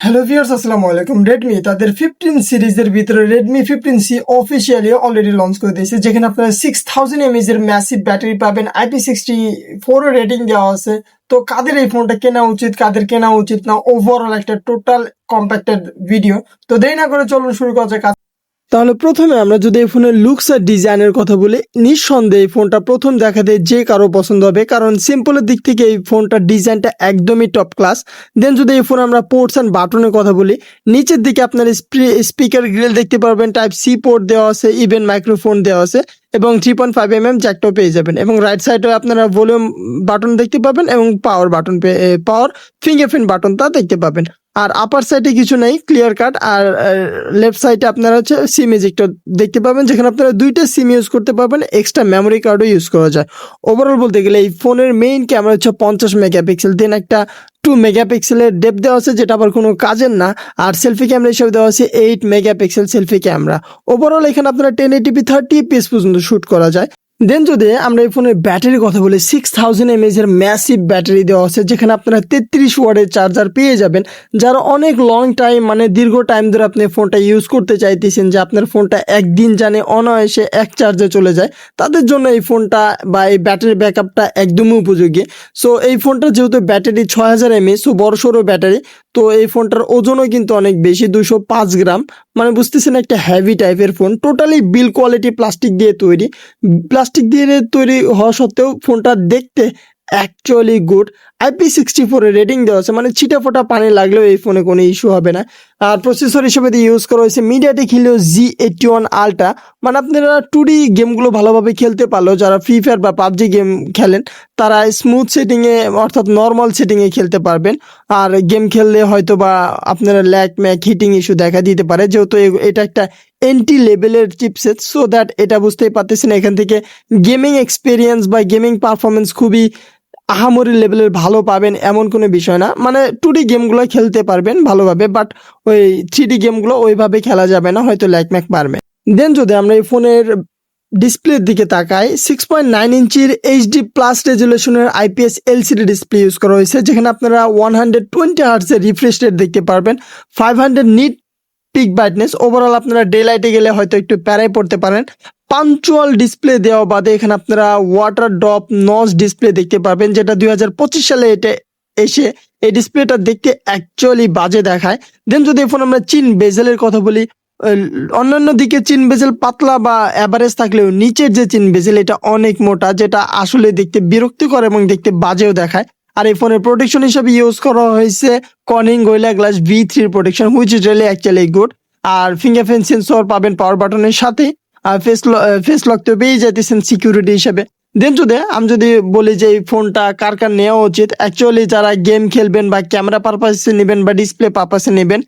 Hello viewers, আসসালামু আলাইকুম। Redmi তাদের 15 সিরিজের ভিতরে Redmi 15C officially already launch করে দিয়েছে, যেখানে আপনারা 6000 mAh এর ম্যাসিভ ব্যাটারি পাবেন। IP64 রেটিং দেওয়া আছে। তো কাদের এই ফোনটা কেনা উচিত, কাদের কেনা উচিত না, ওভারঅল একটা টোটাল কম্প্যাক্টেড ভিডিও। তো দেরি না করে চলুন শুরু করা যাক। তাহলে প্রথমে আমরা যদি এই ফোনের লুকস আর ডিজাইনের কথা বলি, নিঃসন্দেহে এই ফোনটা প্রথম দেখাতে যে কারো পছন্দ হবে, কারণ সিম্পলের দিক থেকে এই ফোনটার ডিজাইনটা একদমই টপ ক্লাস। দেন যদি এই ফোন আমরা পোর্টস অ্যান্ড বাটনের কথা বলি, নিচের দিকে আপনার স্পিকার গ্রিল দেখতে পারবেন, টাইপ সি পোর্ট দেওয়া আছে, ইভেন মাইক্রোফোন দেওয়া আছে এবং 3.5 mm জ্যাকটাও পেয়ে যাবেন। এবং রাইট সাইডে আপনারা ভলিউম বাটন দেখতে পাবেন এবং পাওয়ার বাটন পাওয়ার ফিঙ্গারপ্রিন্ট বাটনটা দেখতে পাবেন। আর আপার সাইডে কিছু নেই, ক্লিয়ার কাট। আর লেফট সাইডে আপনারা হচ্ছে সিম ইজেক্টর দেখতে পাবেন, যেখানে আপনারা দুইটা সিম ইউজ করতে পারবেন, এক্সট্রা মেমোরি কার্ডও ইউজ করা যায়। ওভারঅল বলতে গেলে এই ফোনের মেইন ক্যামেরা হচ্ছে 50 মেগাপিক্সেল, দেন একটা 2 মেগাপিক্সেলের ডেপ দেওয়া আছে, যেটা আবার কোনো কাজের না। আর সেলফি ক্যামেরা হিসেবে দেওয়া আছে 8 মেগাপিক্সেল সেলফি ক্যামেরা। ওভারঅল এখানে আপনারা 1080p 30fps পর্যন্ত শ্যুট করা যায়। দেন যদি আমরা এই ফোনের ব্যাটারির কথা বলি, 6000 mAh এর ম্যাসিভ ব্যাটারি দেওয়া আছে, যেখানে আপনারা 33 ওয়াটের চার্জার পেয়ে যাবেন। যারা অনেক লং টাইম মানে দীর্ঘ টাইম ধরে আপনি ফোনটা ইউজ করতে চাইতেছেন, যে আপনার ফোনটা একদিন জানে অনায়াসে এক চার্জে চলে যায়, তাদের জন্য এই ফোনটা বা এই ব্যাটারি ব্যাকআপটা একদমই উপযোগী। সো এই ফোনটা যেহেতু ব্যাটারি 6000 mAh, সো বড়সড় ব্যাটারি, তো এই ফোনটার ওজনও কিন্তু অনেক বেশি, 205 গ্রাম। মানে বুঝতেছেন একটা হেভি টাইপের ফোন। টোটালি বিল কোয়ালিটি প্লাস্টিক দিয়ে তৈরি। প্লাস্টিক দিয়ে তৈরি হওয়া সত্ত্বেও ফোনটা দেখতে অ্যাকচুয়ালি গুড। IP64 এর রেটিং দেওয়া আছে, মানে ছিটা ফোটা পানি লাগলেও এই ফোনে কোনো ইস্যু হবে না। আর প্রসেসর হিসেবে দিয়ে ইউজ করা হয়েছে MediaTek Helio G81 Ultra। মানে আপনারা 2D গেমগুলো ভালোভাবে খেলতে পারলেও, যারা ফ্রি ফায়ার বা পাবজি গেম খেলেন, তারা স্মুথ সেটিংয়ে অর্থাৎ নর্মাল সেটিংয়ে খেলতে পারবেন। আর গেম খেললে হয়তো বা আপনারা ল্যাগ ম্যাক হিটিং ইস্যু দেখা দিতে পারে, যেহেতু এটা একটা এন্ট্রি লেভেলের চিপসেট। সো দ্যাট এটা বুঝতেই পারতেছেন, এখান থেকে গেমিং এক্সপিরিয়েন্স বা গেমিং পারফরমেন্স খুবই আহামরি লেভেলের ভালো পাবেন এমন কোনো বিষয় না। মানে 2D গেমগুলো খেলতে পারবেন ভালোভাবে, বাট ওই 3D গেমগুলো ওইভাবে খেলা যাবে না, হয়তো ল্যাগ ম্যাক পারবে। দেন যদি আমরা এই ফোনের ডিসপ্লের দিকে তাকাই, 6.9 ইঞ্চির এইচডি প্লাস রেজুলেশনের IPS LCD ডিসপ্লে ইউজ করা হয়েছে, যেখানে আপনারা 120 হার্টজের রিফ্রেশ রেট দেখতে পারবেন, 500 নিট পিক ব্রাইটনেস। ওভারঅল আপনারা ডে লাইটে গেলে হয়তো একটু প্যারায় পড়তে পারেন। পাঞ্চুয়াল ডিসপ্লে দেওয়া বাদে এখানে আপনারা ওয়াটার ড্রপ নচ ডিসপ্লে দেখতে পারবেন, যেটা 2025 সালে এটা এসে এই ডিসপ্লেটা দেখতে অ্যাকচুয়ালি বাজে দেখায়। দেন যদি এখন আমরা চিন বেজেলের কথা বলি, অন্যান্য দিকে চিন বেজেল পাতলা বা অ্যাভারেজ থাকলেও নিচের যে চিন বেজেল এটা অনেক মোটা, যেটা আসলে দেখতে বিরক্তিকর এবং দেখতে বাজেও দেখায়। আর এই ফোনের প্রোটেকশন হিসেবে ইউজ করা হয়েছে Corning Gorilla Glass V3 protection, which is really actually good. আর ফিঙ্গারপ্রিন্ট সেন্সর পাবেন পাওয়ার বাটনের সাথে, আর ফেস লক তো পেয়ে যেতেছেন সিকিউরিটি হিসেবে। দেন আমি যদি বলি যে এই ফোনটা কার কার নেওয়া উচিত, অ্যাকচুয়ালি যারা গেম খেলবেন বা ক্যামেরা পারপাসে নেবেন বা ডিসপ্লে পারপাসে নেবেন,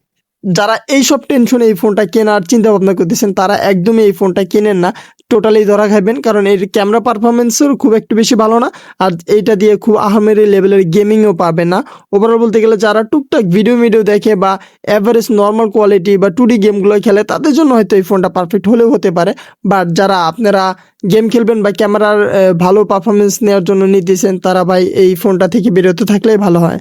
যারা এইসব টেনশনে এই ফোনটা কেনার চিন্তা ভাবনা করতেছেন, তারা একদমই এই ফোনটা কেনেন না, টোটালি ধরা খাবেন। কারণ এর ক্যামেরা পারফরমেন্সও খুব একটু বেশি ভালো না, আর এইটা দিয়ে খুব আহামেরি লেভেলের গেমিংও পাবেন না। ওভারঅল বলতে গেলে যারা টুকটাক ভিডিও দেখে বা অ্যাভারেজ নর্মাল কোয়ালিটি বা 2D গেমগুলো খেলে, তাদের জন্য হয়তো এই ফোনটা পারফেক্ট হলেও হতে পারে। বাট যারা আপনারা গেম খেলবেন বা ক্যামেরার ভালো পারফরমেন্স নেওয়ার জন্য নিতেছেন, তারা ভাই এই ফোনটা থেকে বেরোতে থাকলেই ভালো হয়।